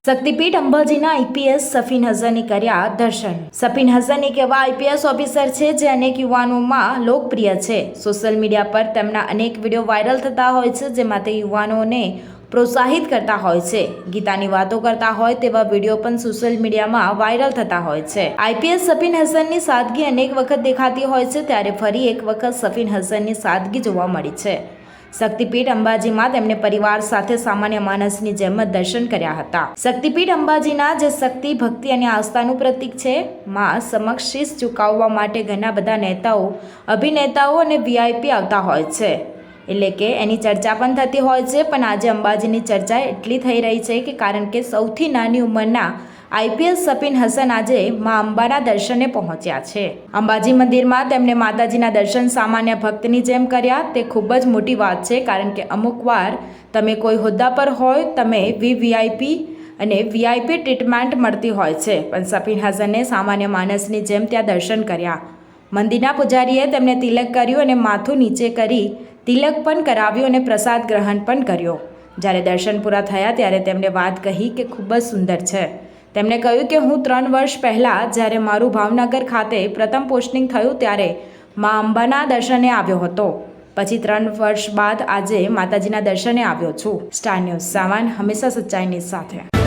શક્તિપીઠ અંબાજીના IPS Safin હસને કર્યા દર્શન। સફીન હસન એક એવા આઈપીએસ ઓફિસર છે જે અનેક યુવાનોમાં લોકપ્રિય છે। સોશિયલ મીડિયા પર તેમના અનેક વિડીયો વાયરલ થતા હોય છે, જેમાં તે યુવાનોને પ્રોત્સાહિત કરતા હોય છે, ગીતાની વાતો કરતા હોય તેવા વિડીયો પણ સોશિયલ મીડિયામાં વાયરલ થતા હોય છે। આઈપીએસ સફીન હસનની સાદગી અનેક વખત દેખાતી હોય છે, ત્યારે ફરી એક વખત સફીન હસનની સાદગી જોવા મળી છે। શક્તિપીઠ અંબાજીમાં તેમણે પરિવાર સાથે સામાન્ય માણસની જેમ જ દર્શન કર્યા હતા। શક્તિપીઠ અંબાજીના જે શક્તિ, ભક્તિ અને આસ્થાનું પ્રતીક છે, માં સમક્ષ શીશ ઝુકાવવા માટે ઘણા બધા નેતાઓ, અભિનેતાઓ અને વીઆઈપી આવતા હોય છે, એટલે કે એની ચર્ચા પણ થતી હોય છે। પણ આજે અંબાજીની ચર્ચા એટલી થઈ રહી છે કે કારણ કે સૌથી નાની ઉંમરના આઈપીએસ સફીન હસન આજે મા અંબાના દર્શને પહોંચ્યા છે। અંબાજી મંદિરમાં તેમણે માતાજીના દર્શન સામાન્ય ભક્તની જેમ કર્યા, તે ખૂબ જ મોટી વાત છે, કારણ કે અમુક વાર તમે કોઈ હોદ્દા પર હોય, તમે વીવીઆઈપી અને વીઆઈપી ટ્રીટમેન્ટ મળતી હોય છે, પણ સફીન હસને સામાન્ય માણસની જેમ ત્યાં દર્શન કર્યા। મંદિરના પૂજારીએ તેમને તિલક કર્યું અને માથું નીચે કરી તિલક પણ કરાવ્યું અને પ્રસાદ ગ્રહણ પણ કર્યો। જ્યારે દર્શન પૂરા થયા ત્યારે તેમણે વાત કહી કે ખૂબ જ સુંદર છે। તેમણે કહ્યું કે હું 3 વર્ષ પહેલાં જ્યારે મારું ભાવનગર ખાતે પ્રથમ પોસ્ટિંગ થયું ત્યારે મા અંબાના દર્શને આવ્યો હતો, પછી 3 વર્ષ બાદ આજે માતાજીના દર્શને આવ્યો છું। સ્ટાર ન્યૂઝ 7 હંમેશા સચ્ચાઈની સાથે।